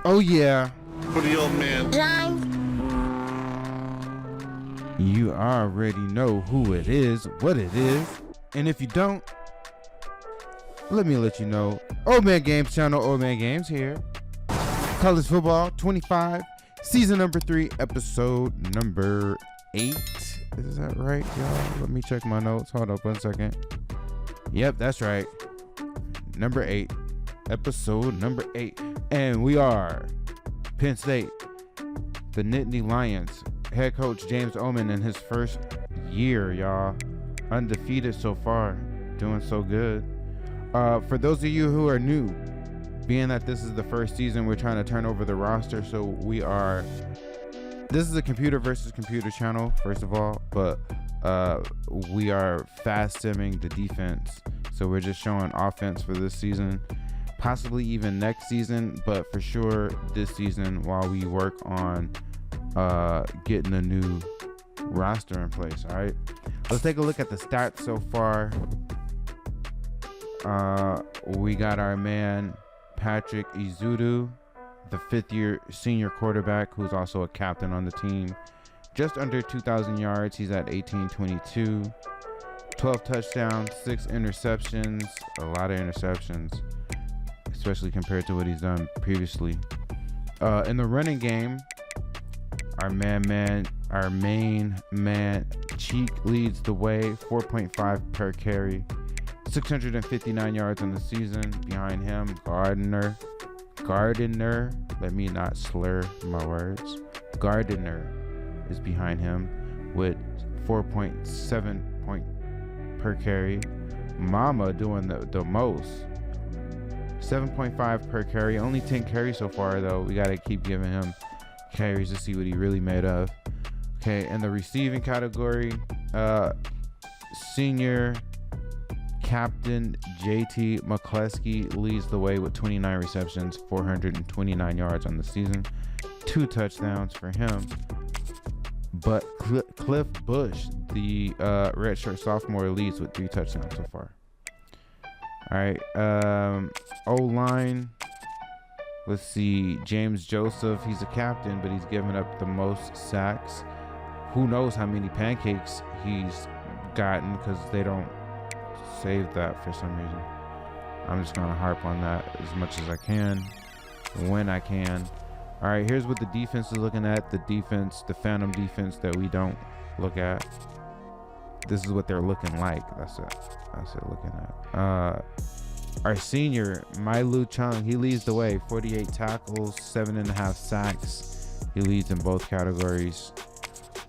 Oh yeah. For the old man. You already know who it is, what it is. And if you don't, let me let you know. Old Man Games channel, Old Man Games here. College football 25, season number 3, episode number 8. Is that right, y'all? Let me check my notes. Hold up 1 second. Yep, that's right. Number 8. Episode number 8. And we are Penn State, the Nittany Lions. Head Coach James Oleman in his first year, y'all. Undefeated so far. Doing so good. For those of you who are new, being that this is the first season, we're trying to turn over the roster. So this is a computer versus computer channel, first of all. But we are fast simming the defense. So we're just showing offense for this season. Possibly even next season. But for sure this season while we work on getting a new roster in place. All right, let's take a look at the stats so far. We got our man Patrick Izudu, the 5th-year senior quarterback who's also a captain on the team. Just under 2,000 yards. He's at 1822, 12 touchdowns, 6 interceptions. A lot of interceptions, especially compared to what he's done previously. In the running game, our main man Cheek leads the way, 4.5 per carry, 659 yards on the season. Behind him, Gardner, let me not slur my words. Gardner is behind him with 4.7 per carry. Mama doing the most, 7.5 per carry. Only 10 carries so far though. We got to keep giving him carries to see what he really made of. Okay, in the receiving category, senior captain JT McCleskey leads the way with 29 receptions, 429 yards on the season, 2 touchdowns for him. But Cliff Bush, the redshirt sophomore, leads with 3 touchdowns so far. All right, O-line. Let's see, James Joseph, he's a captain, but he's given up the most sacks. Who knows how many pancakes he's gotten because they don't save that for some reason. I'm just going to harp on that as much as I can, when I can. All right, here's what the defense is looking at. The defense, the phantom defense that we don't look at. This is what they're looking like. That's it looking at. Our senior, Mailu Chung, he leads the way. 48 tackles, 7.5 sacks. He leads in both categories.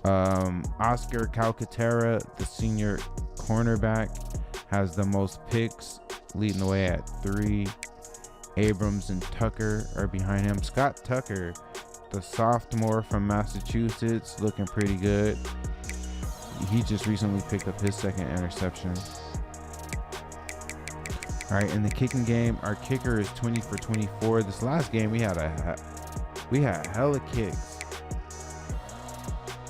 Oscar Calcaterra, the senior cornerback, has the most picks, leading the way at 3. Abrams and Tucker are behind him. Scott Tucker, the sophomore from Massachusetts, looking pretty good. He just recently picked up his 2nd interception. All right, in the kicking game, our kicker is 20 for 24. This last game, we had hella kicks.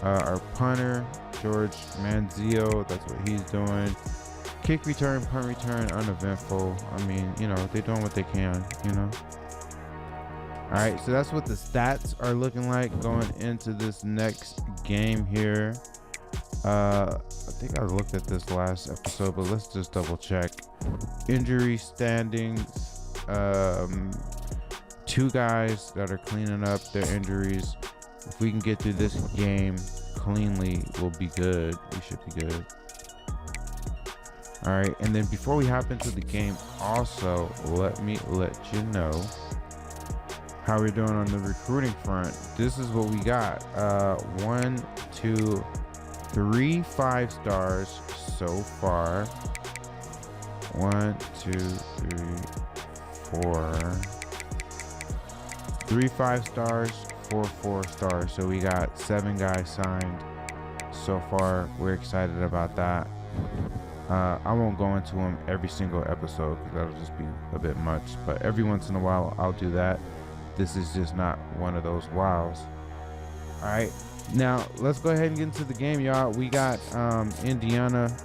Our punter, George Manzio, that's what he's doing. Kick return, punt return, uneventful. I mean, you know, they're doing what they can, you know. All right, so that's what the stats are looking like going into this next game here. I think I looked at this last episode, but let's just double check. Injury standings. 2 guys that are cleaning up their injuries. If we can get through this game cleanly, we'll be good. We should be good. All right, and then before we hop into the game, also let me let you know how we're doing on the recruiting front. This is what we got. 1, 2, 3 5-stars so far. 1, 2, 3, 4. 3 5-stars, 4 4-stars. So we got 7 guys signed so far. We're excited about that. I won't go into them every single episode because that'll just be a bit much. But every once in a while, I'll do that. This is just not one of those wows. All right. Now, let's go ahead and get into the game, y'all. We got Indiana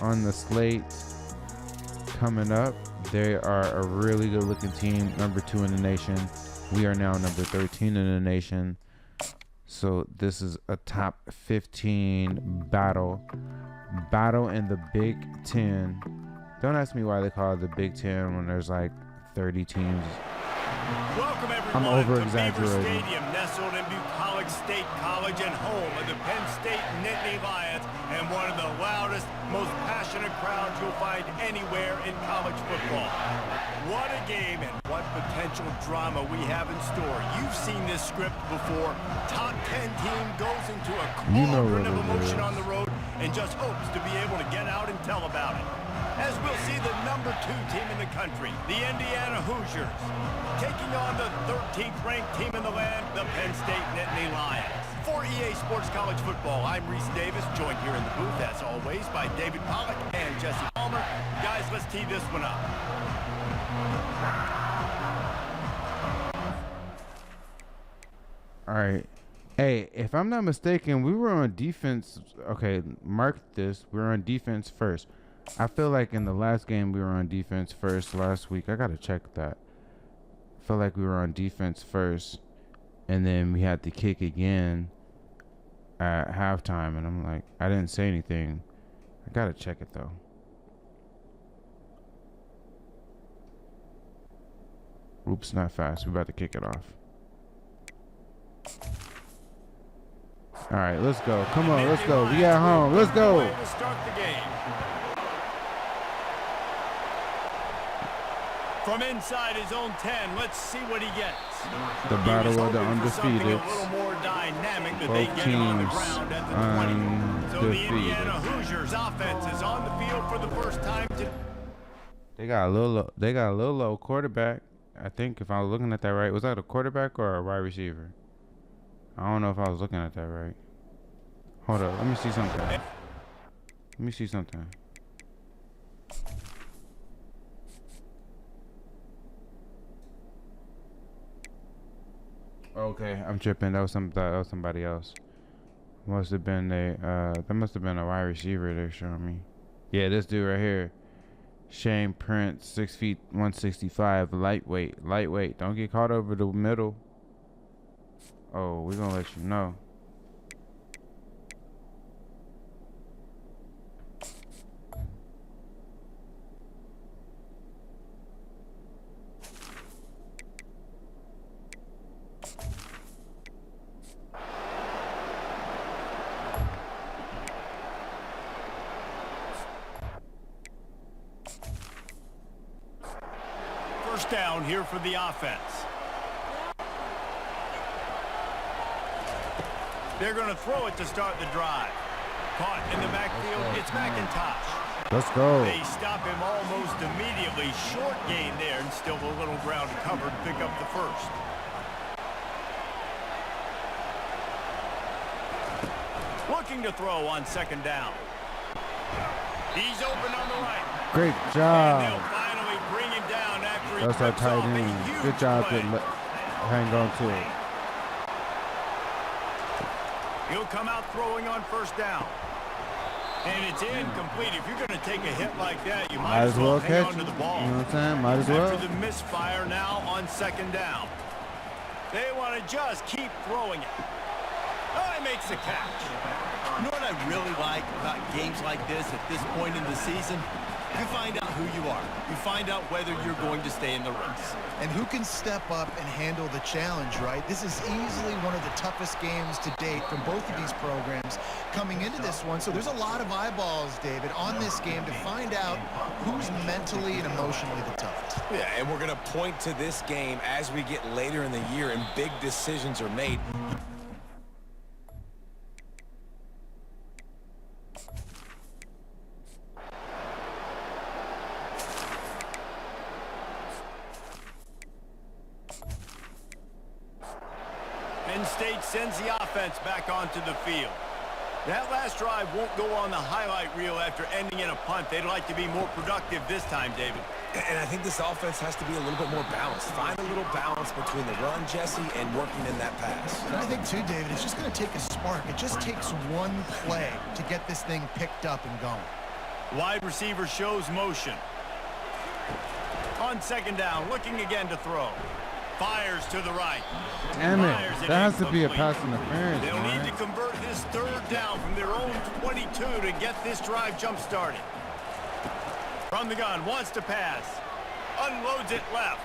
on the slate coming up. They are a really good-looking team, number 2 in the nation. We are now number 13 in the nation. So this is a top 15 battle in the Big Ten. Don't ask me why they call it the Big Ten when there's like 30 teams. Welcome I'm everyone over to Beaver exaggerating. Stadium, nestled in Bucolic State College and home of the Penn State Nittany Lions, and one of the loudest, most passionate crowds you'll find anywhere in college football. What a game and what potential drama we have in store. You've seen this script before. Top 10 team goes into a cauldron of emotion on the road and just hopes to be able to get out and tell about it. As we'll see the number 2 team in the country, the Indiana Hoosiers, taking on the 13th ranked team in the land, the Penn State Nittany Lions. For EA Sports College Football, I'm Reese Davis, joined here in the booth, as always, by David Pollack and Jesse Palmer. Guys, let's tee this one up. All right. Hey, if I'm not mistaken, we were on defense. Okay, mark this. We were on defense first. I feel like in the last game we were on defense first last week. I got to check that. I feel like we were on defense first, and then we had to kick again at halftime. And I'm like, I didn't say anything. I got to check it, though. Oops, not fast. We're about to kick it off. All right, let's go. Come on, let's go. We at home. Let's go. To start the game. From inside his own 10, let's see what he gets. The battle of the undefeated. A little more dynamic that they Both get on the teams ground at the 20. So the undefeated. Indiana Hoosiers offense is on the field for the first time today. They got a little low quarterback. I think if I was looking at that right, was that a quarterback or a wide receiver? I don't know if I was looking at that right. Hold up, let me see something. Let me see something. Okay, I'm tripping. That was somebody else. Must have been that must have been a wide receiver they're showing me. Yeah, this dude right here. Shane Prince, 6 feet 165, lightweight. Don't get caught over the middle. Oh, we're gonna let you know. First down here for the offense. They're going to throw it to start the drive. Caught in the backfield, it's McIntosh. Let's go. They stop him almost immediately. Short gain there, and still a little ground to cover to pick up the first. Looking to throw on second down. He's open on the right. Great And job. they'll finally bring him down after he That's our trips tight off a end. huge Good job play. to hang on to it. He'll come out throwing on first down. And it's incomplete. If you're going to take a hit like that, you might as well hang on to the ball. You know what I'm saying? Might as well. After the misfire now on second down. They want to just keep throwing it. Oh, he makes the catch. You know what I really like about games like this at this point in the season? You find out who you are. You find out whether you're going to stay in the race. And who can step up and handle the challenge, right? This is easily one of the toughest games to date from both of these programs coming into this one. So there's a lot of eyeballs, David, on this game to find out who's mentally and emotionally the toughest. Yeah, and we're going to point to this game as we get later in the year and big decisions are made. Penn State sends the offense back onto the field. That last drive won't go on the highlight reel after ending in a punt. They'd like to be more productive this time, David. And I think this offense has to be a little bit more balanced. Find a little balance between the run, Jesse, and working in that pass. And I think, too, David, it's just going to take a spark. It just takes one play to get this thing picked up and going. Wide receiver shows motion. On second down, looking again to throw. Fires to the right. Damn it. Fires it That has to be a incomplete. pass interference, They'll need man. to convert this third down from their own 22 to get this drive jump-started. From the gun, wants to pass. Unloads it left.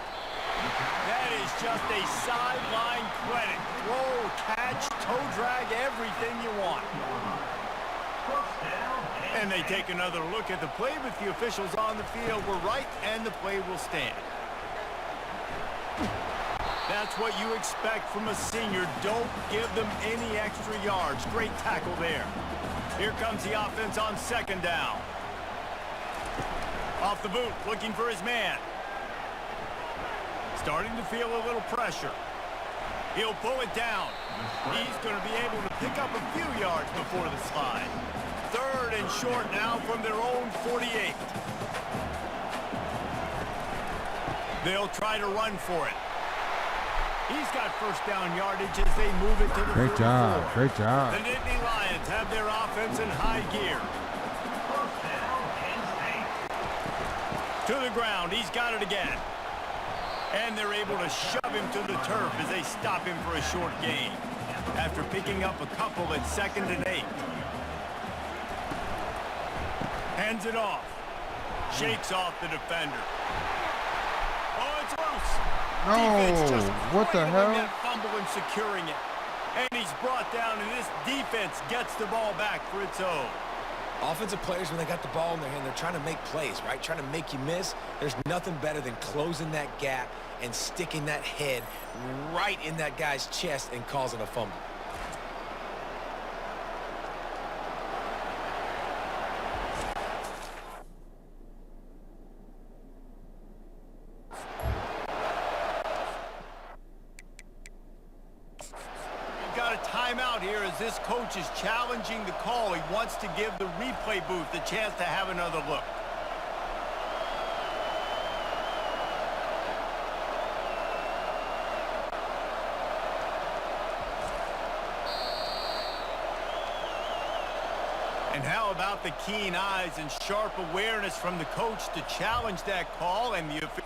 That is just a sideline credit. Throw, catch, toe drag, everything you want. And they take another look at the play with the officials on the field. We're right, and the play will stand. That's what you expect from a senior. Don't give them any extra yards. Great tackle there. Here comes the offense on second down. Off the boot, looking for his man. Starting to feel a little pressure. He'll pull it down. He's going to be able to pick up a few yards before the slide. Third and short now from their own 48. They'll try to run for it. He's got first down yardage as they move it to the 44. Great job. Great job. The Nittany Lions have their offense in high gear. To the ground. He's got it again. And they're able to shove him to the turf as they stop him for a short gain. After picking up a couple at 2nd and 8. Hands it off. Shakes off the defender. Oh, it's loose. Defense just what the cradling hell? that fumble and securing it. And he's brought down, and this defense gets the ball back for its own. Offensive players, when they got the ball in their hand, they're trying to make plays, right? Trying to make you miss. There's nothing better than closing that gap and sticking that head right in that guy's chest and causing a fumble. Timeout here as this coach is challenging the call. He wants to give the replay booth the chance to have another look. And how about the keen eyes and sharp awareness from the coach to challenge that call and the official.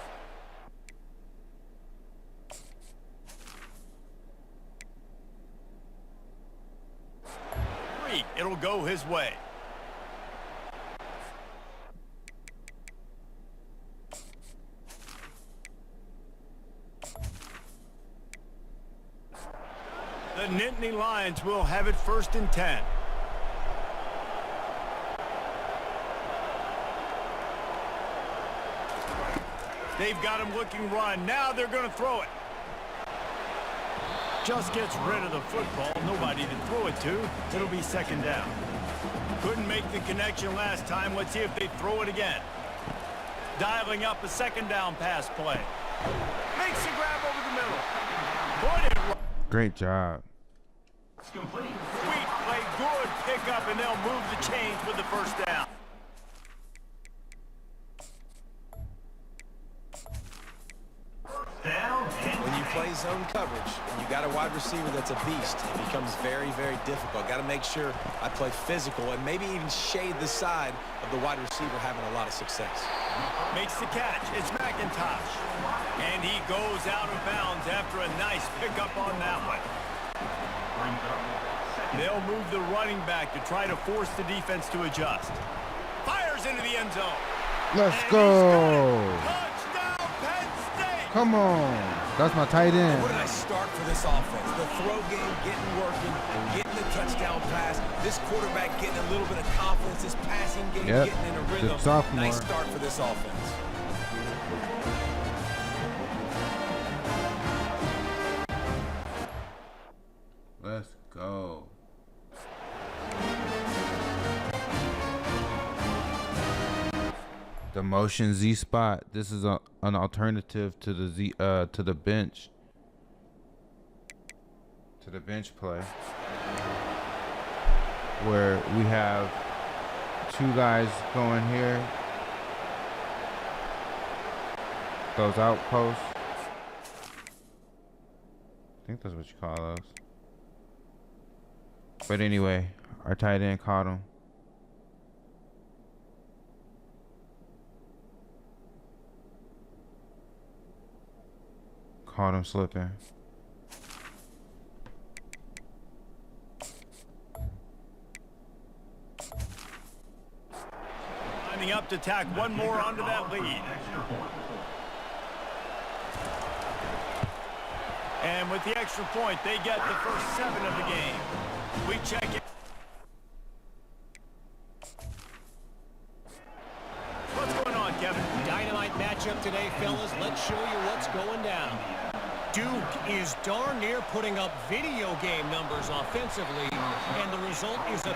It'll go his way. The Nittany Lions will have it 1st and 10. They've got him looking run. Now they're going to throw it. Just gets rid of the football. Nobody to throw it to. It'll be 2nd down. Couldn't make the connection last time. Let's see if they throw it again. Dialing up a 2nd down pass play. Makes the grab over the middle. Put it right. Great job. Sweet play. Good pickup, and they'll move the chains with the 1st down. When you play zone coverage and you got a wide receiver that's a beast, it becomes very, very difficult. Got to make sure I play physical and maybe even shade the side of the wide receiver having a lot of success. Makes the catch. It's McIntosh. And he goes out of bounds after a nice pickup on that one. They'll move the running back to try to force the defense to adjust. Fires into the end zone. Let's And go. Touchdown, Penn State. Come on. That's my tight end. Where did I start for this offense? The throw game getting working, getting the touchdown pass. This quarterback getting a little bit of confidence. This passing game getting in a rhythm. Sophomore. Nice start for this offense. Let's go. The motion Z spot. This is an alternative to the to the bench. To the bench play. Where we have two guys going here. Those outposts. I think that's what you call those. But anyway, our tight end caught him. Caught him slipping. Lining up to tack one more onto that lead. And with the extra point, they get the first 7 of the game. We check it. What's going on, Kevin? Dynamite matchup today, fellas. Let's show you what's going down. Duke is darn near putting up video game numbers offensively, and the result is a...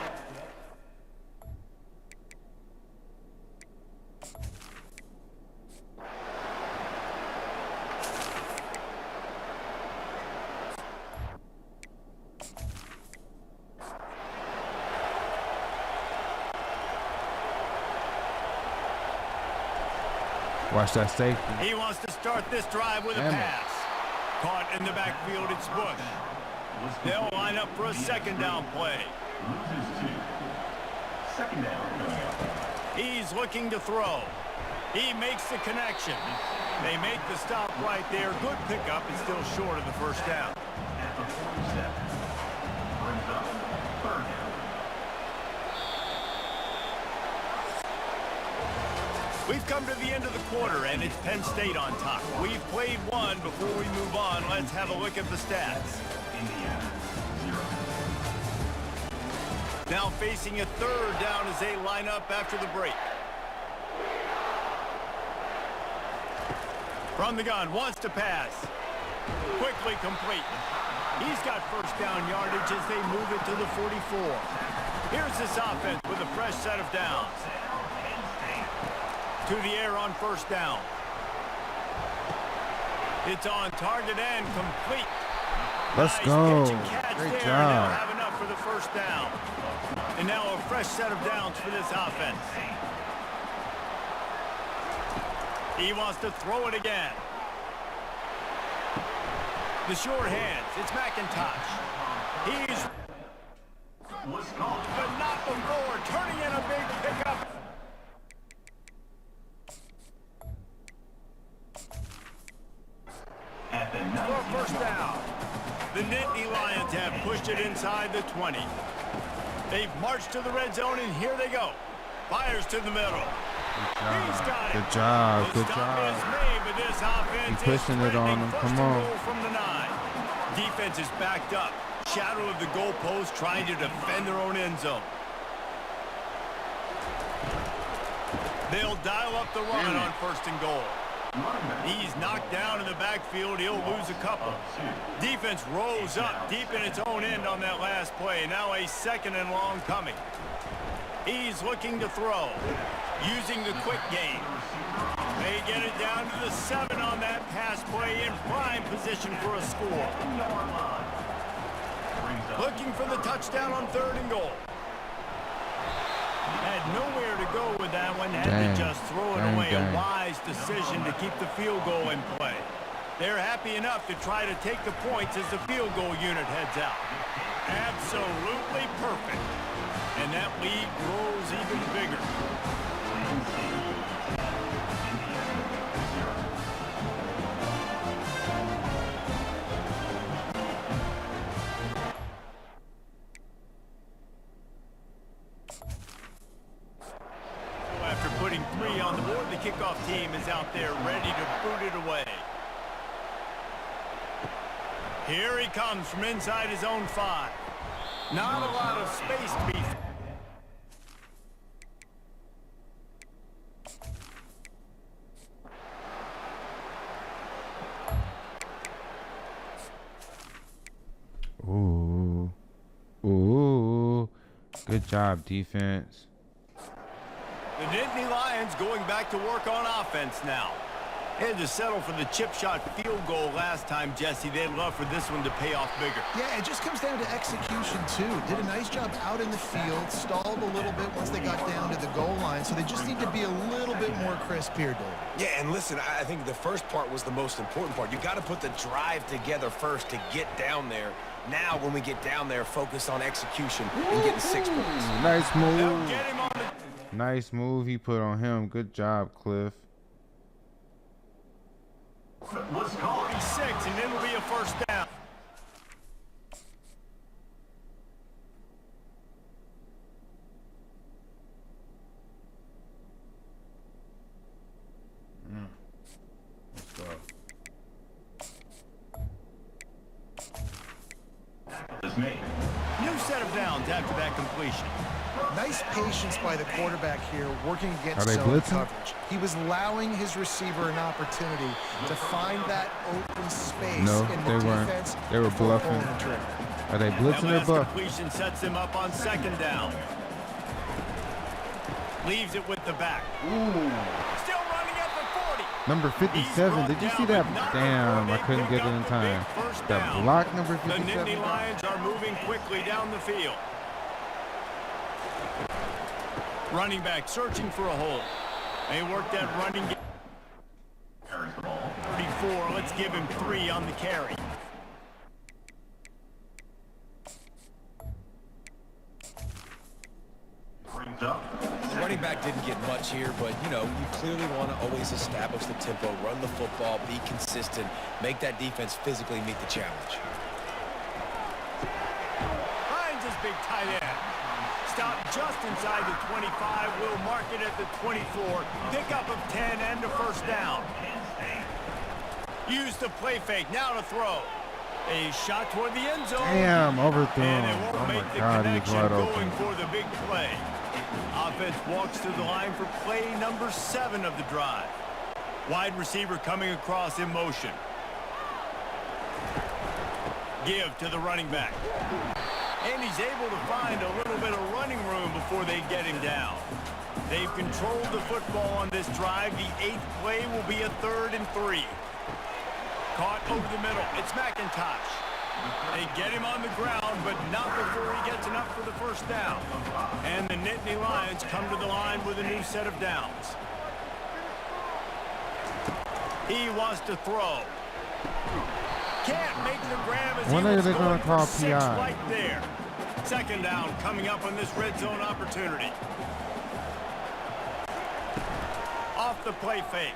Watch that safety. He wants to start this drive with a pass. Caught in the backfield, it's Bush. They'll line up for a second down play. Second down. He's looking to throw. He makes the connection. They make the stop right there. Good pickup. It's still short of the first down. At the 47. Brings up third down. We've come to the end of the quarter, and it's Penn State on top. We've played one. Before we move on, let's have a look at the stats. Indiana, 0. Now facing a third down as they line up after the break. From the gun, wants to pass. Quickly complete. He's got first down yardage as they move it to the 44. Here's this offense with a fresh set of downs. To the air on first down. It's on target and complete. Let's nice go. Catch and catch Great there. job. They'll have enough for the first down. And now a fresh set of downs for this offense. He wants to throw it again. The short hands. It's McIntosh. He's but not before. Turning in a big pickup. For first down. The Nittany Lions have pushed it inside the 20. They've marched to the red zone, and here they go. Fires to the middle. He's got it. Good job. The Good stop is job. made, but this offense Keep pushing is it on them. first Come and on. goal from the 9. Defense is backed up. Shadow of the goalpost, trying to defend their own end zone. They'll dial up the run on first and goal. He's knocked down in the backfield. He'll lose a couple. Defense rolls up deep in its own end on that last play. Now a second and long coming. He's looking to throw. Using the quick game. They get it down to the 7 on that pass play in prime position for a score. Looking for the touchdown on third and goal. Had nowhere to go with that one. Had to just throw it away. A wise decision to keep the field goal in play. They're happy enough to try to take the points as the field goal unit heads out. Absolutely perfect. And that lead grows even bigger. After putting 3 on the board, the kickoff team is out there ready to boot it away. Here he comes from inside his own 5. Not a lot of space to be. Ooh. Ooh. Good job, defense. The Nittany Lions going back to work on offense now. They had to settle for the chip shot field goal last time, Jesse. They'd love for this one to pay off bigger. Yeah, it just comes down to execution, too. Did a nice job out in the field, stalled a little bit once they got down to the goal line, so they just need to be a little bit more crisp here, Dave. Yeah, and listen, I think the first part was the most important part. You got to put the drive together first to get down there. Now, when we get down there, focus on execution and getting 6 points. Nice They'll move. get him on the Nice move he put on him. Good job, Cliff. was called 6, and New set of downs after that completion. Nice patience by the quarterback here, working against Are they zone blitzing? coverage. He was allowing his receiver an opportunity to find that open space No, in the they weren't. defense. They were before bluffing. pulling the trigger. Are they That blitzing or last buff? completion sets him up on second down. Leaves it with the back. Still running up for 40. Number 57. Did you see that? Damn, I couldn't get it in time. That block number The 57. Nittany Lions are moving quickly down the field. Running back searching for a hole. They work that running game. 34. Let's give him 3 on the carry. The running back didn't get much here, but, you know, you clearly want to always establish the tempo, run the football, be consistent, make that defense physically meet the challenge. Finds his big tight end. Stop just inside the 25. Will mark it at the 24. Pickup of 10 and a first down. Use the play fake. Now to throw. A shot toward the end zone. Damn, overthrown. And it won't Oh make my the God, he's connection wide going open. for the big play. Offense walks to the line for play number 7 of the drive. Wide receiver coming across in motion. Give to the running back. And he's able to find a little bit of running room before they get him down. They've controlled the football on this drive. The 8th play will be a 3rd and 3. Caught over the middle. It's McIntosh. They get him on the ground, but not before he gets enough for the first down. And the Nittany Lions come to the line with a new set of downs. He wants to throw. Can't make the grab as When he are was they going gonna for call 6 PI? right there. Second down coming up on this red zone opportunity. Off the play fake.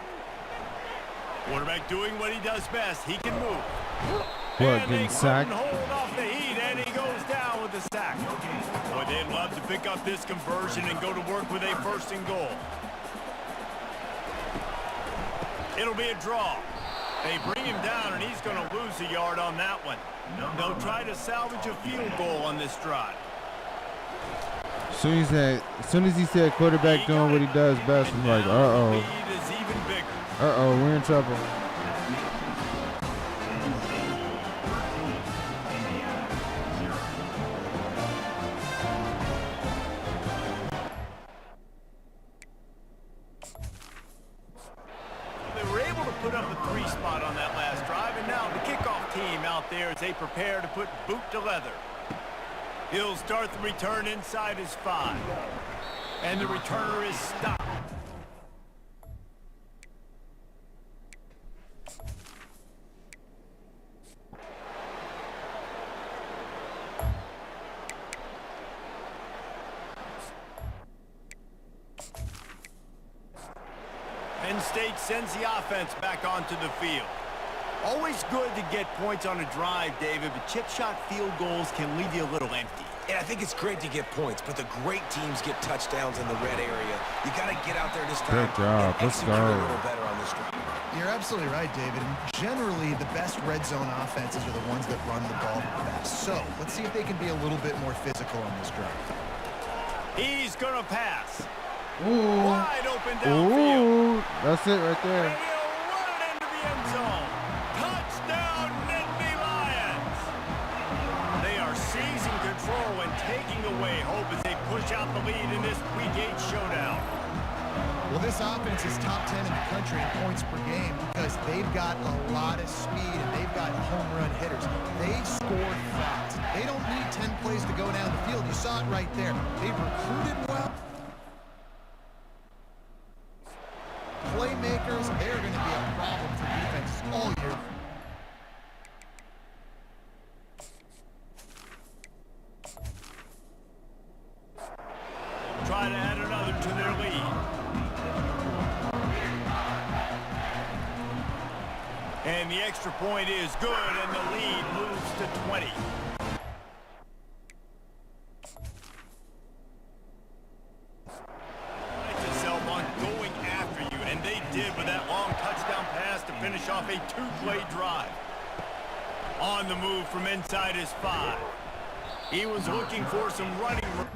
Quarterback doing what he does best. He can move. What, And getting they sacked? couldn't hold off the heat, and he goes down with the sack. Boy, they'd love to pick up this conversion and go to work with a 1st and goal. It'll be a draw. They bring him down, and he's going to lose a yard on that one. They'll try to salvage a field goal on this drive. As soon as he said quarterback doing what he does best, I'm like, uh-oh. Lead is even bigger. Uh-oh, we're in trouble. They were able to put up a 3 spot on that last drive, and now the kickoff team out there as they prepare to put boot to leather. He'll start the return inside his 5. And the returner is stopped. Penn State sends the offense back onto the field. Always good to get points on a drive, David, but chip shot field goals can leave you a little empty. And I think it's great to get points, but the great teams get touchdowns in the red area. You got to get out there this time. Good job. And Let's execute go. a little better on this drive. You're absolutely right, David. Generally, the best red zone offenses are the ones that run the ball the best. So let's see if they can be a little bit more physical on this drive. He's going to pass. Ooh. Wide open downfield. Ooh. That's it right there. And he'll run it into the end zone. Touchdown, Nittany Lions. They are seizing control and taking away hope as they push out the lead in this Week 8 showdown. Well, this offense is top 10 in the country in points per game because they've got a lot of speed and they've got home run hitters. They score fast. They don't need 10 plays to go down the field. You saw it right there. They've recruited well. Playmakers, they're going to be a problem for defenses all year. Try to add another to their lead. And the extra point is good, and the lead moves to 20. Itself on going after you, and they did with that long touchdown pass to finish off a 2-play drive. On the move from inside his 5. He was looking for some running room.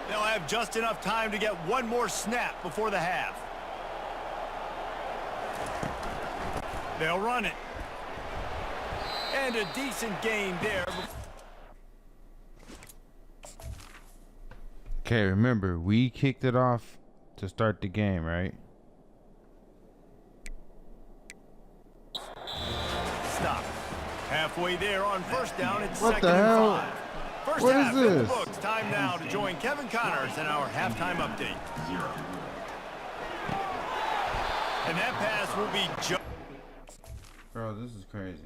They'll have just enough time to get one more snap before the half. They'll run it. And a decent gain there. Okay, remember, we kicked it off to start the game, right? Stop. Halfway there on first down, it's What second the and hell? 5. First What half is in the this? books. Time now to join Kevin Connors in our halftime update. And that pass will be just... Bro, this is crazy.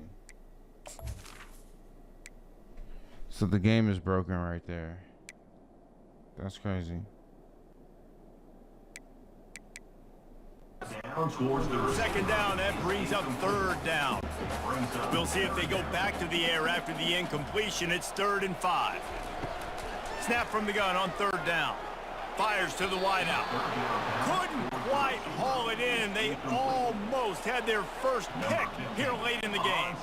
So the game is broken right there. That's crazy. Second down, that brings up third down. We'll see if they go back to the air after the incompletion. It's 3rd and 5. Snap from the gun on 3rd down. Fires to the wideout. Couldn't quite haul it in. They almost had their first pick here late in the game.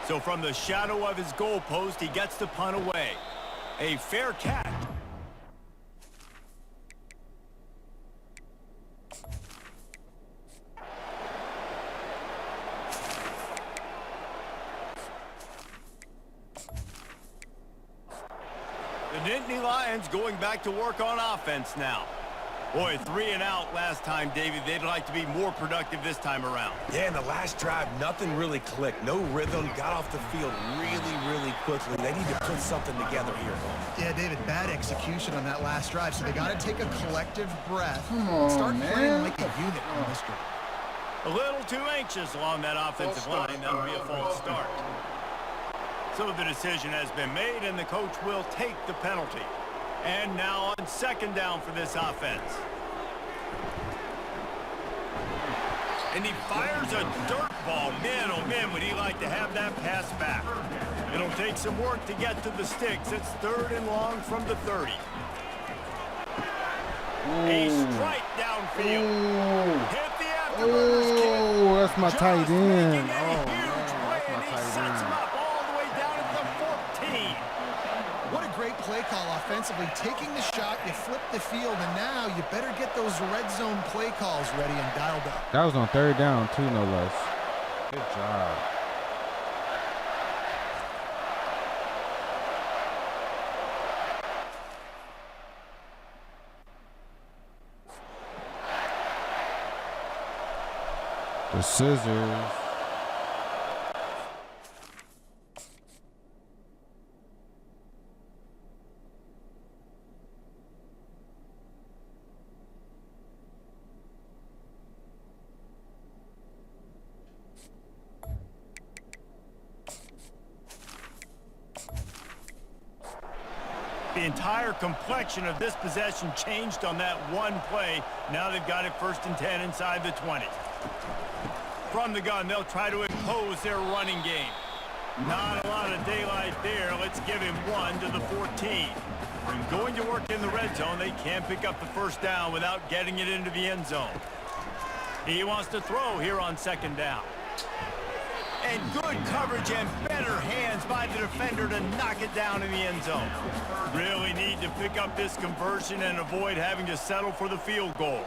So from the shadow of his goalpost, he gets the punt away. A fair catch. The Nittany Lions going back to work on offense now. Boy, 3 and out last time, David. They'd like to be more productive this time around. Yeah, in the last drive, nothing really clicked. No rhythm, got off the field really quickly. They need to put something together here. Yeah, David, bad execution on that last drive, so they got to take a collective breath Come and on, start man. playing like a unit on this drive. A little too anxious along that offensive line. That'll be a false start. So the decision has been made, and the coach will take the penalty. And now on second down for this offense. And he fires a dirt ball. Man, oh man, would he like to have that pass back. It'll take some work to get to the sticks. It's 3rd and long from the 30. A strike downfield. Hit the afterburners kick. Oh, that's my Just tight making end. a Oh, huge man, play, that's my and he tight sets him end. up all the way down at the 14. What a great play call offensively. Taking the shot, you flip the field, and now you better get those red zone play calls ready and dialed up. That was on 3rd down, too, no less. Good job. The scissors. The entire complexion of this possession changed on that one play. Now they've got it 1st and 10 inside the 20. From the gun, they'll try to impose their running game. Not a lot of daylight there. Let's give him 1 to the 14. Going to work in the red zone, they can't pick up the first down without getting it into the end zone. He wants to throw here on second down. And good coverage and better hands by the defender to knock it down in the end zone. Really need to pick up this conversion and avoid having to settle for the field goal.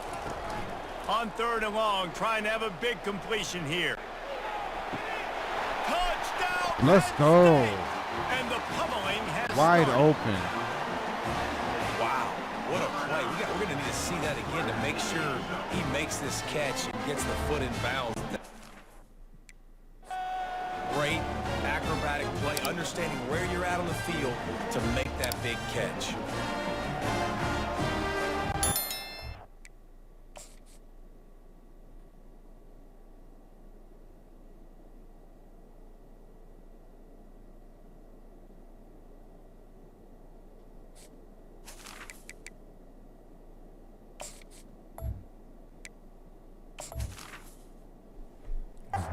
On 3rd and long, trying to have a big completion here. Touchdown! Let's Penn go. State! And the pummeling has Wide started. open. Wow, what a play. We're going to need to see that again to make sure he makes this catch and gets the foot in bounds. Great acrobatic play, understanding where you're at on the field to make that big catch.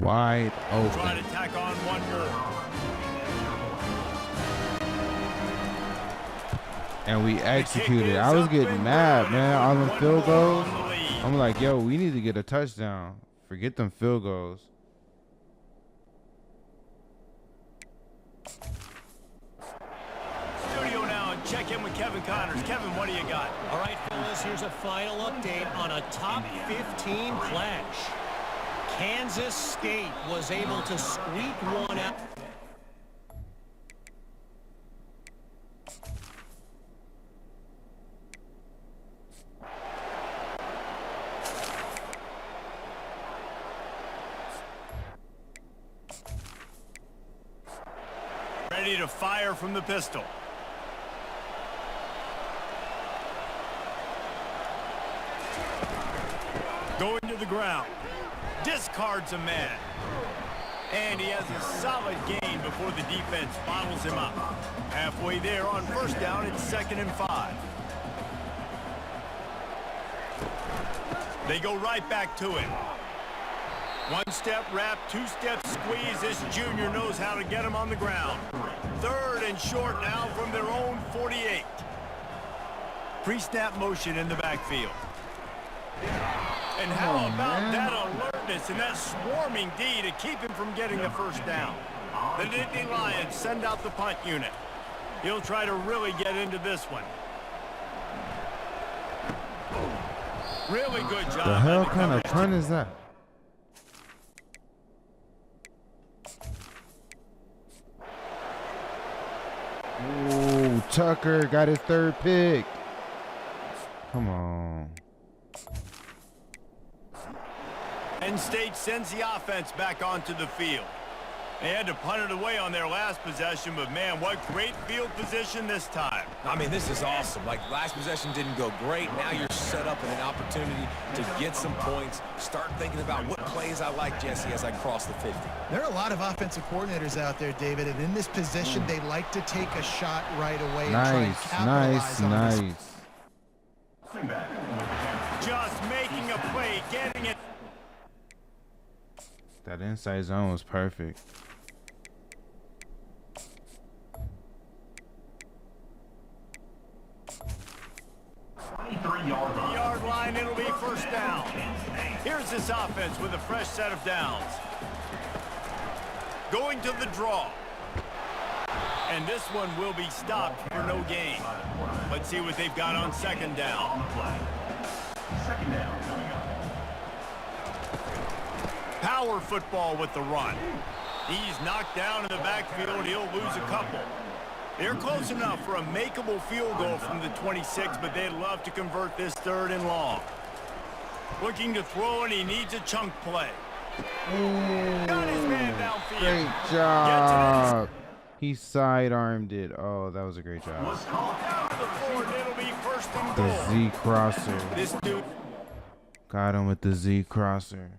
Wide Try open. to tack on one more. And we executed. I was getting mad, man. All them field goals. I'm like, yo, we need to get a touchdown. Forget them field goals. Studio now and check in with Kevin Connors. Kevin, what do you got? All right, fellas, here's a final update on a top 15 clash. Kansas State was able to squeak one out. Ready to fire from the pistol. Going to the ground. Discards a man. And he has a solid gain before the defense bottles him up. Halfway there on first down, it's 2nd and 5. They go right back to him. One-step wrap, two-step squeeze. This junior knows how to get him on the ground. 3rd and short now from their own 48. Pre-snap motion in the backfield. And how about that alertness and that swarming D to keep him from getting the first down? The Nittany Lions send out the punt unit. He'll try to really get into this one. Really good job. The hell kind of punt is that? Ooh, Tucker got his 3rd pick. Come on. Penn State sends the offense back onto the field. They had to punt it away on their last possession, but man, what great field position this time. I mean, this is awesome. Like, last possession didn't go great. Now you're set up in an opportunity to get some points. Start thinking about what plays I like, Jesse, as I cross the 50. There are a lot of offensive coordinators out there, David, and in this position, they like to take a shot right away and try and capitalize on this. Just making a play, getting it. That inside zone was perfect. Yard line, it'll be first down. Here's this offense with a fresh set of downs. Going to the draw. And this one will be stopped for no gain. Let's see what they've got on 2nd down. Power football with the run. He's knocked down in the backfield. He'll lose a couple. They're close enough for a makeable field goal from the 26, but they'd love to convert this 3rd and long. Looking to throw, and he needs a chunk play. Got his man downfield. Great job. He sidearmed it. Oh, that was a great job. It'll be 1st and goal. The Z crosser. This dude. Got him with the Z crosser.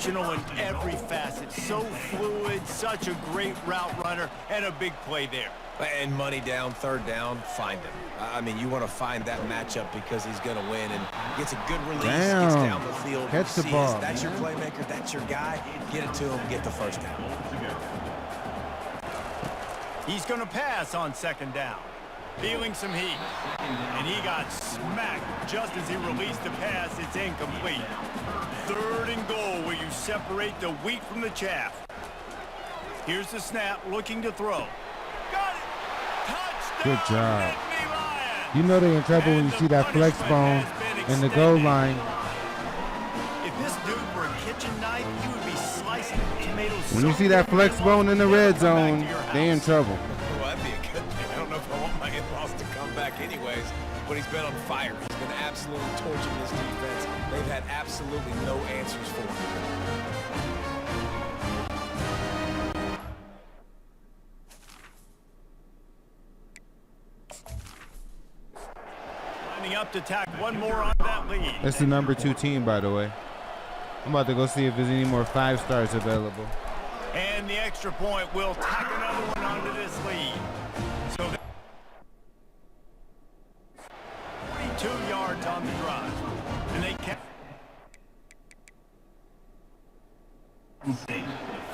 exceptional in every facet. So fluid, such a great route runner, and a big play there. And money down, third down, find him. I mean, you want to find that matchup because he's going to win and gets a good release, gets down the field. Catch the ball. That's your playmaker, that's your guy. Get it to him, get the first down. He's going to pass on second down. Feeling some heat. And he got smacked just as he released the pass. It's incomplete. Third and goal where you separate the wheat from the chaff. Here's the snap, looking to throw. Got it! Touchdown! Good job. Nittany Lions! You know they're in trouble when you see that flex bone in the goal line. If this dude were a kitchen knife, he would be slicing tomatoes. When you see that flex bone in the red zone, they in trouble. Well, that'd be a good thing. I don't know if I want my in-laws to come back anyways, but he's been on fire. He's been absolutely torching this defense. They've had absolutely no answers for him. lining up to tack one more on that lead. That's the number 2 team, by the way. I'm about to go see if there's any more 5 stars available. And the extra point will tack another one onto this lead. So 42 yards on the drive. And they kept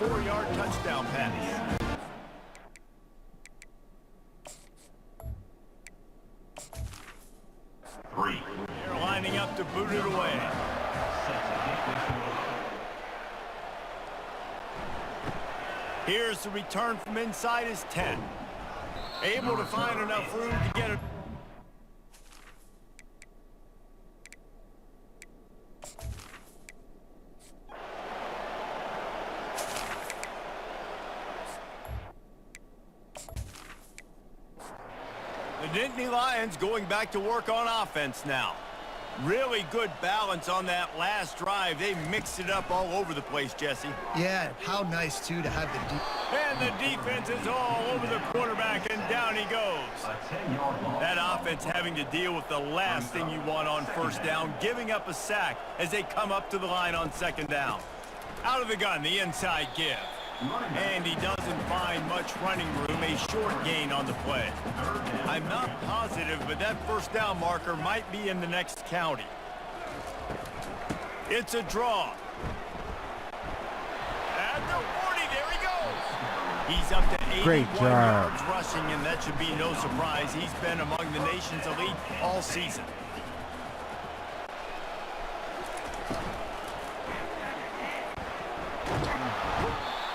4-yard touchdown pass. They're lining up to boot it away. Here's the return from inside his 10. Able to find enough room to get it. The Nittany Lions going back to work on offense now. Really good balance on that last drive. They mixed it up all over the place, Jesse. Yeah, how nice, too, to have the And the defense is all over the quarterback, and down he goes. That offense having to deal with the last thing you want on first down, giving up a sack as they come up to the line on second down. Out of the gun, the inside give. And he doesn't find much running room, a short gain on the play. I'm not positive, but that first down marker might be in the next county. It's a draw. At the 40, there he goes. He's up to 81 yards rushing, and that should be no surprise. He's been among the nation's elite all season.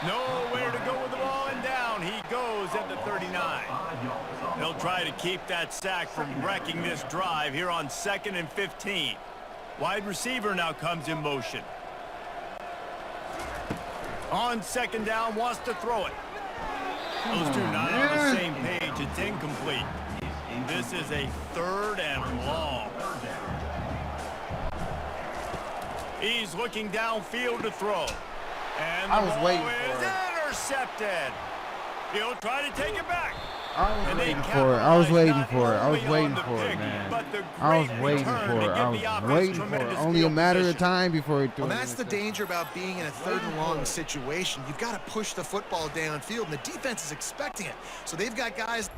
Nowhere to go with the ball, and down he goes at the 39. They'll try to keep that sack from wrecking this drive here on 2nd and 15. Wide receiver now comes in motion. On second down, wants to throw it. Those two not on the same page. It's incomplete. This is a 3rd and long. He's looking downfield to throw. And I was waiting for is it. intercepted. He'll try to take it back. I was waiting for it. I was waiting for it. I was waiting for it, man. I was waiting for it. I was waiting for it. Only a matter of time before he threw it. Well, that's the danger about being in a 3rd and long situation. You've got to push the football downfield, and the defense is expecting it. So they've got guys.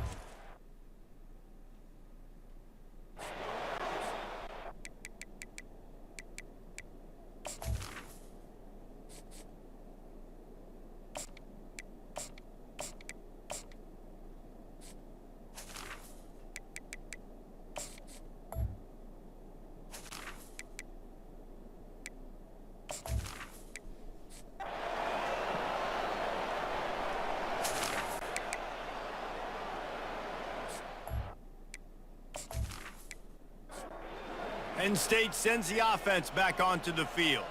Penn State sends the offense back onto the field.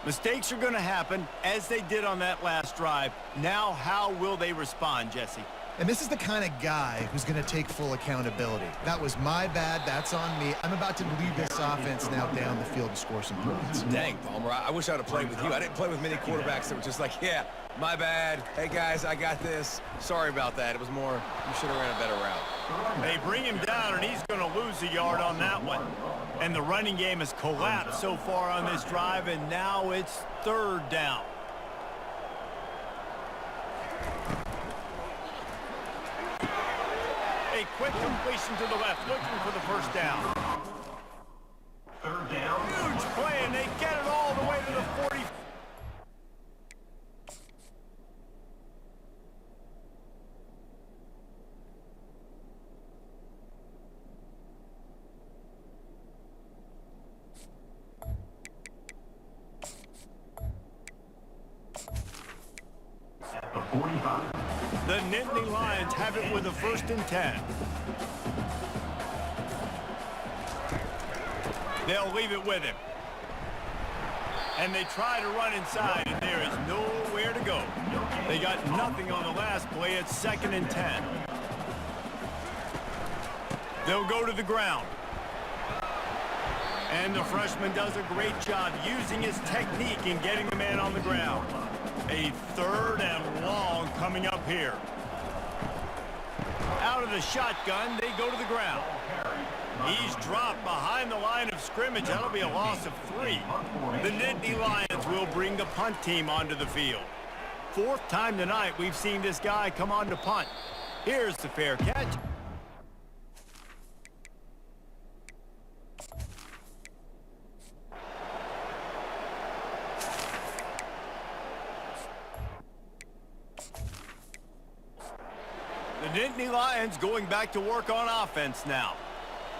Mistakes are going to happen, as they did on that last drive. Now, how will they respond, Jesse? And this is the kind of guy who's going to take full accountability. That was my bad. That's on me. I'm about to lead this offense now down the field and score some points. Dang, Palmer, I wish I would have played with you. I didn't play with many quarterbacks that were just like, yeah, my bad. Hey, guys, I got this. Sorry about that. It was more, you should have ran a better route. They bring him down, and he's going to lose a yard on that one. And the running game has collapsed so far on this drive, and now it's 3rd down. A quick completion to the left, looking for the first down. 3rd down. Huge play, and they get it all the way to the 40. The Nittany Lions have it with a 1st and 10. They'll leave it with him. And they try to run inside, and there is nowhere to go. They got nothing on the last play. It's 2nd and 10. They'll go to the ground. And the freshman does a great job using his technique in getting the man on the ground. A 3rd and long coming up here. Out of the shotgun, they go to the ground. He's dropped behind the line of scrimmage. That'll be a loss of 3. The Nittany Lions will bring the punt team onto the field. 4th time tonight we've seen this guy come on to punt. Here's the fair catch. The Nittany Lions going back to work on offense now.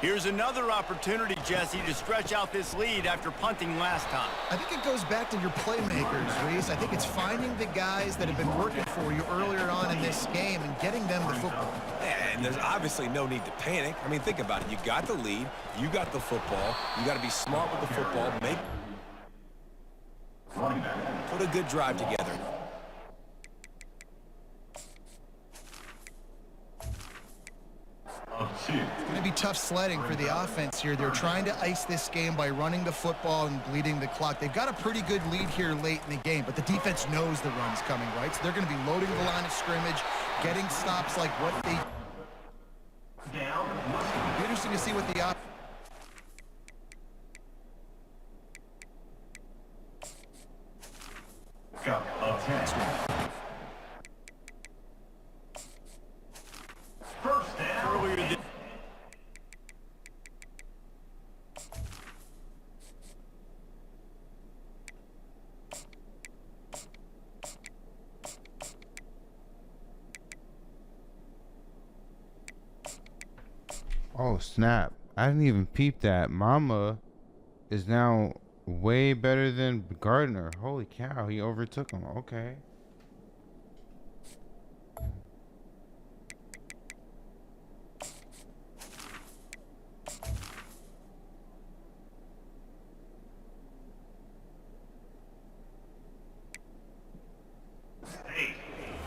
Here's another opportunity, Jesse, to stretch out this lead after punting last time. I think it goes back to your playmakers, Reese. I think it's finding the guys that have been working for you earlier on in this game and getting them the football. And there's obviously no need to panic. I mean, think about it. You got the lead. You got the football. You got to be smart with the football. Put a good drive together. It's going to be tough sledding for the offense here. They're trying to ice this game by running the football and bleeding the clock. They've got a pretty good lead here late in the game, but the defense knows the run's coming, right? So they're going to be loading the line of scrimmage, getting stops like what they... It'll be interesting to see what the... Oh, snap. I didn't even peep that. Mama is now way better than Gardner. Holy cow, he overtook him. Okay.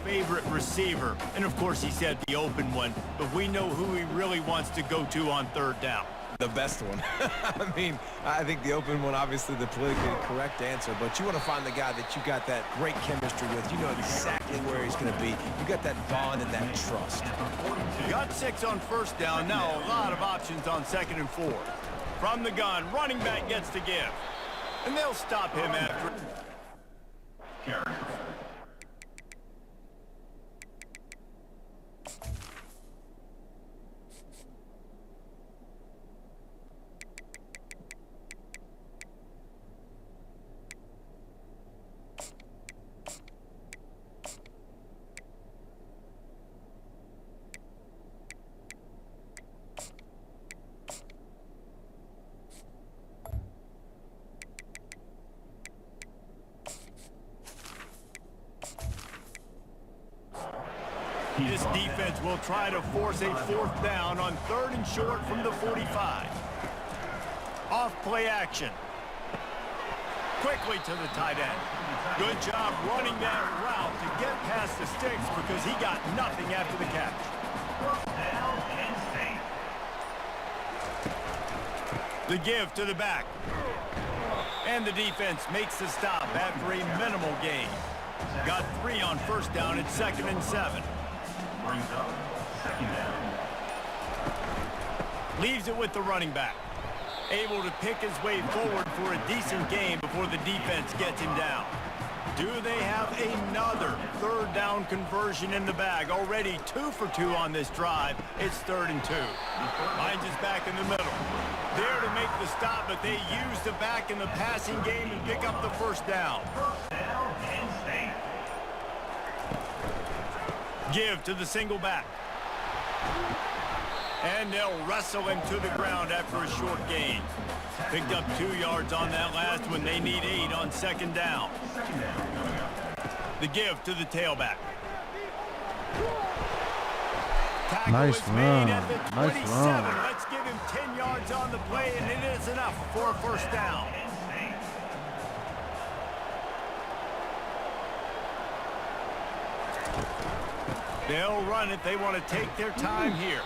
Favorite receiver, and of course he said the open one, but we know who he really wants to go to on 3rd down. The best one. I mean, I think the open one, obviously the politically correct answer, but you want to find the guy that you got that great chemistry with. You know exactly where he's going to be. You got that bond and that trust. Got 6 on 1st down. Now a lot of options on 2nd and 4. From the gun, running back gets to give. And they'll stop him after. This defense will try to force a 4th down on 3rd and short from the 45. Off play action. Quickly to the tight end. Good job running that route to get past the sticks because he got nothing after the catch. The give to the back. And the defense makes the stop after a minimal gain. Got 3 on 1st down at 2nd and 7. Brings up 2nd down. Leaves it with the running back. Able to pick his way forward for a decent gain before the defense gets him down. Do they have another 3rd down conversion in the bag? Already 2 for 2 on this drive. It's 3rd and 2. Hines is back in the middle. There to make the stop, but they use the back in the passing game and pick up the 1st down. Give to the single back. And they'll wrestle him to the ground after a short gain. Picked up 2 yards on that last one. They need 8 on 2nd down. The give to the tailback. Tackle Nice is run. made at the 27. Nice run. Let's give him 10 yards on the play, and it is enough for a 1st down. They'll run it. They want to take their time here.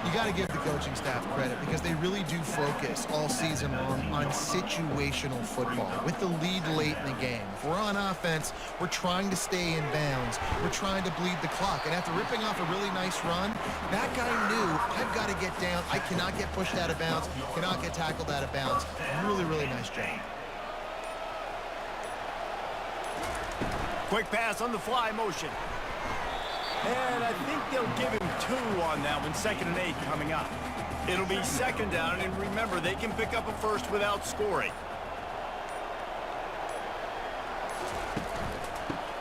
you got to give the coaching staff credit because they really do focus all season long on situational football with the lead late in the game. If we're on offense, we're trying to stay in bounds. We're trying to bleed the clock. And after ripping off a really nice run, that guy knew, I've got to get down. I cannot get pushed out of bounds, cannot get tackled out of bounds. Really, really nice job. Quick pass on the fly motion. And I think they'll give him 2 on that one. 2nd and 8 coming up. It'll be 2nd down, and remember, they can pick up a first without scoring.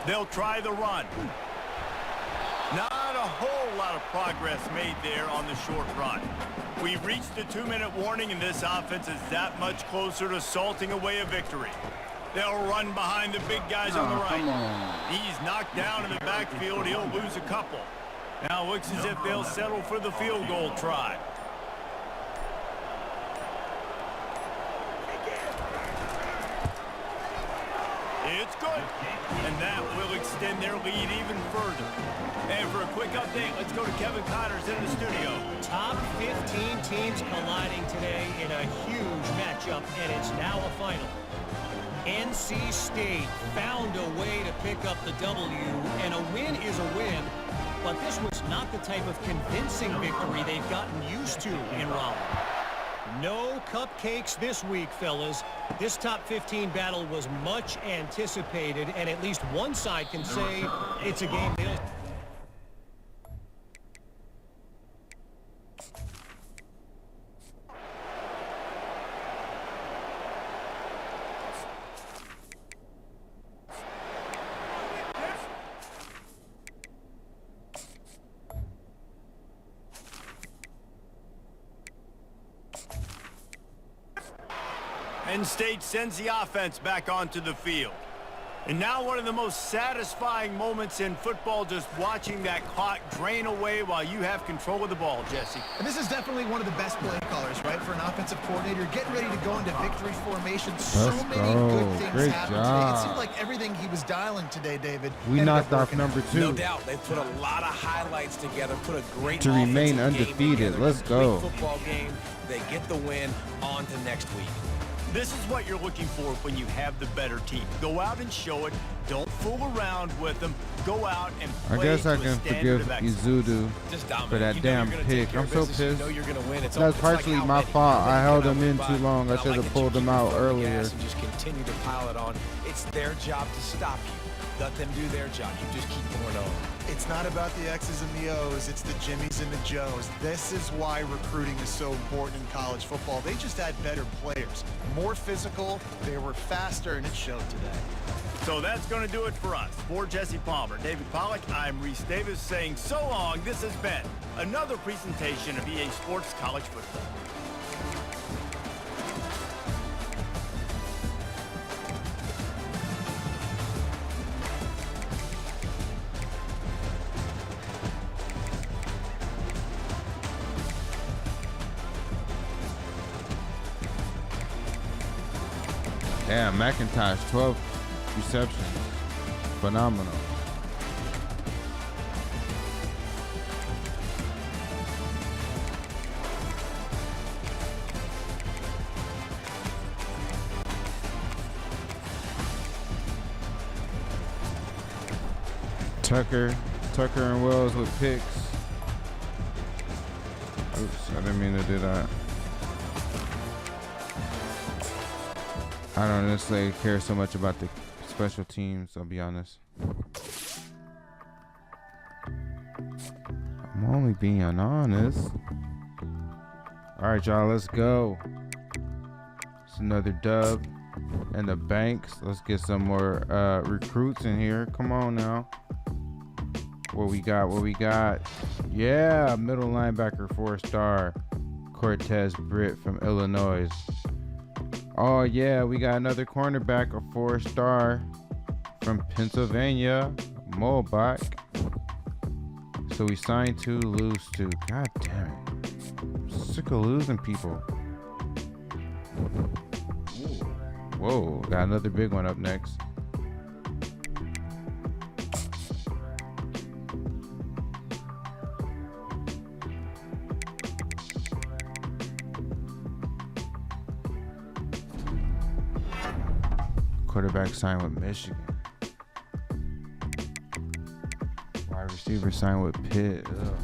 They'll try the run. Not a whole lot of progress made there on the short run. We've reached the 2-minute warning, and this offense is that much closer to salting away a victory. They'll run behind the big guys on the right. He's knocked down in the backfield. He'll lose a couple. Now it looks as if they'll settle for the field goal try. It's good. And that will extend their lead even further. And for a quick update, let's go to Kevin Connors in the studio. Top 15 teams colliding today in a huge matchup, and it's now a final. NC State found a way to pick up the W, and a win is a win, but this was not the type of convincing victory they've gotten used to in Raleigh. No cupcakes this week, fellas. This top 15 battle was much anticipated, and at least one side can say it's a game they'll... Penn State sends the offense back onto the field. And now one of the most satisfying moments in football, just watching that clock drain away while you have control of the ball, Jesse. And this is definitely one of the best play callers, right, for an offensive coordinator. Getting ready to go into victory formation. So many good things happened today. It seemed like everything he was dialing today, David. We knocked off number 2. No doubt. They put a lot of highlights together, put a great to remain undefeated. Let's go. Football game. They get the win. On to next week. This is what you're looking for when you have the better team. Go out and show it. Don't fool around with them. Go out and play. I guess I to a can standard forgive of excellence. Izudu for that damn pick. I'm so pissed. You know you're gonna win. That's partially my fault. I held him in too long. I should have pulled him out earlier. And just continue to pile it on. It's their job to stop you. Let them do their job. You just keep going on. It's not about the X's and the O's. It's the Jimmies and the Joes. This is why recruiting is so important in college football. They just had better players, more physical, they were faster, and it showed today. So that's going to do it for us. For Jesse Palmer, David Pollack, I'm Reese Davis saying so long. This has been another presentation of EA Sports College Football. Damn, McIntosh, 12 receptions. Phenomenal. Tucker and Wells with picks. Oops, I didn't mean to do that. I don't necessarily care so much about the special teams, I'll be honest. I'm only being honest. Alright, y'all, let's go. It's another dub in the banks. Let's get some more recruits in here. Come on now. What we got? Yeah, middle linebacker, 4-star. Cortez Britt from Illinois. Oh yeah, we got another cornerback, a 4-star from Pennsylvania, Molbach. So we signed 2, lose 2. God damn it. I'm sick of losing people. Whoa, got another big one up next. quarterback signed with Michigan. Wide receiver signed with Pitt. Ugh.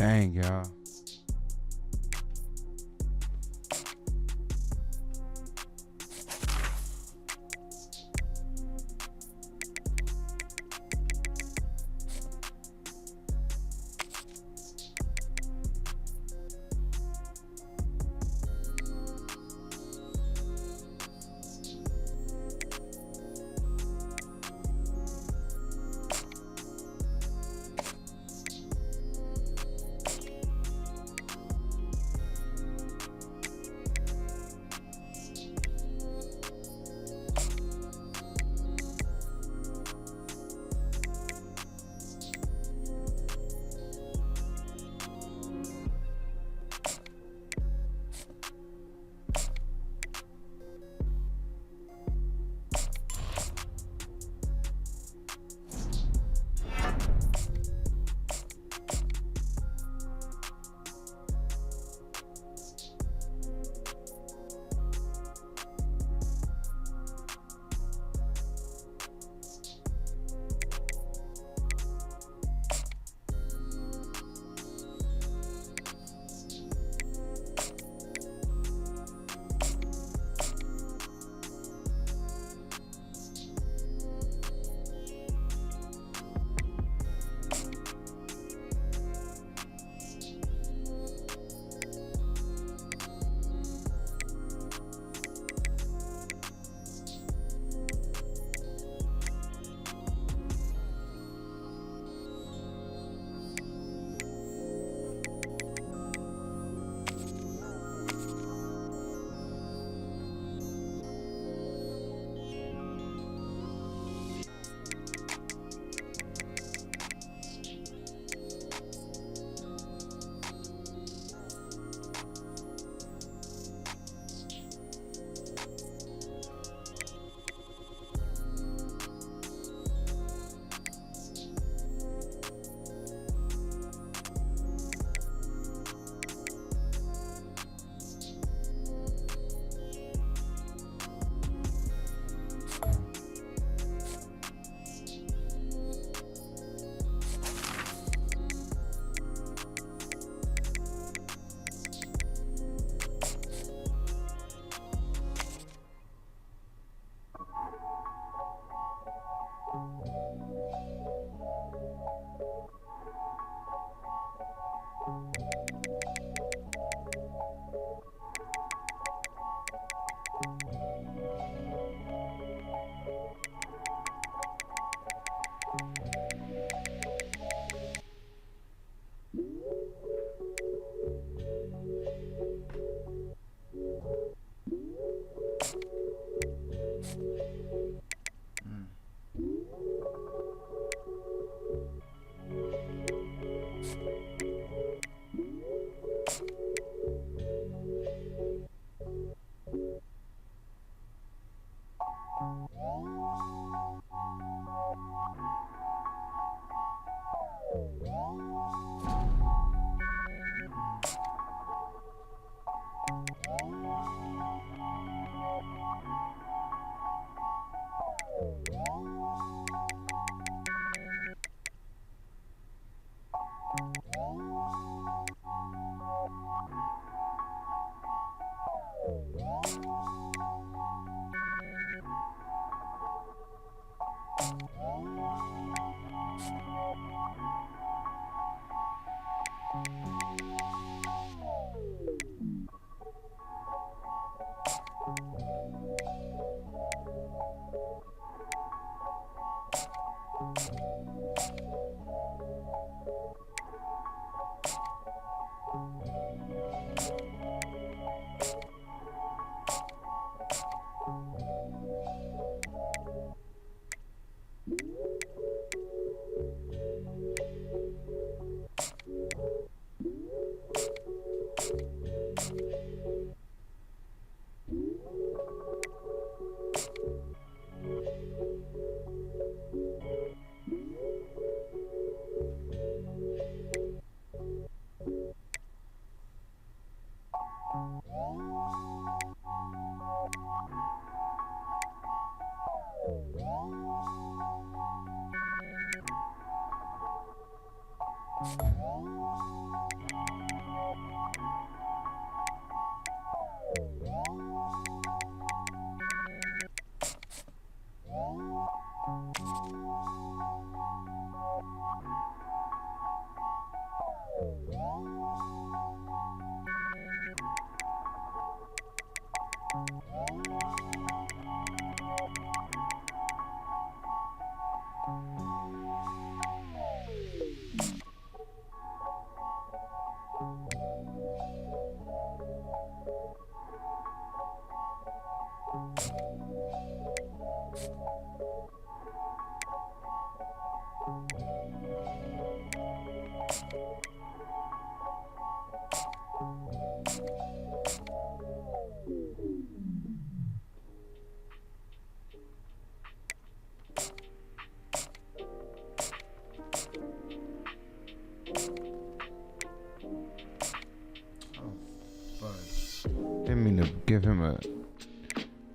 Dang, y'all.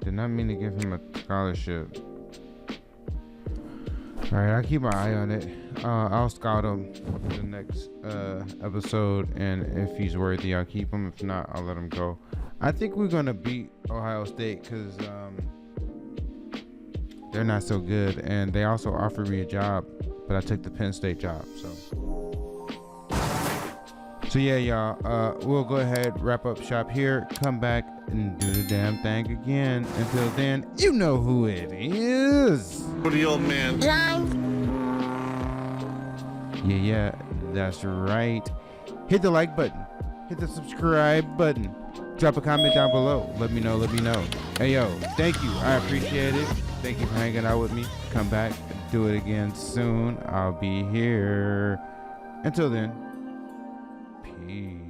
Did not mean to give him a scholarship. Alright, I'll keep my eye on it. I'll scout him for the next episode, and if he's worthy, I'll keep him. If not, I'll let him go. I think we're gonna beat Ohio State because they're not so good, and they also offered me a job, but I took the Penn State job. So yeah, y'all. We'll go ahead, wrap up shop here, come back and do the damn thing again. Until then, you know who it is. The old man. Yeah, that's right. Hit the like button. Hit the subscribe button. Drop a comment down below. Let me know. Hey, yo, thank you. I appreciate it. Thank you for hanging out with me. Come back. Do it again soon. I'll be here. Until then, peace.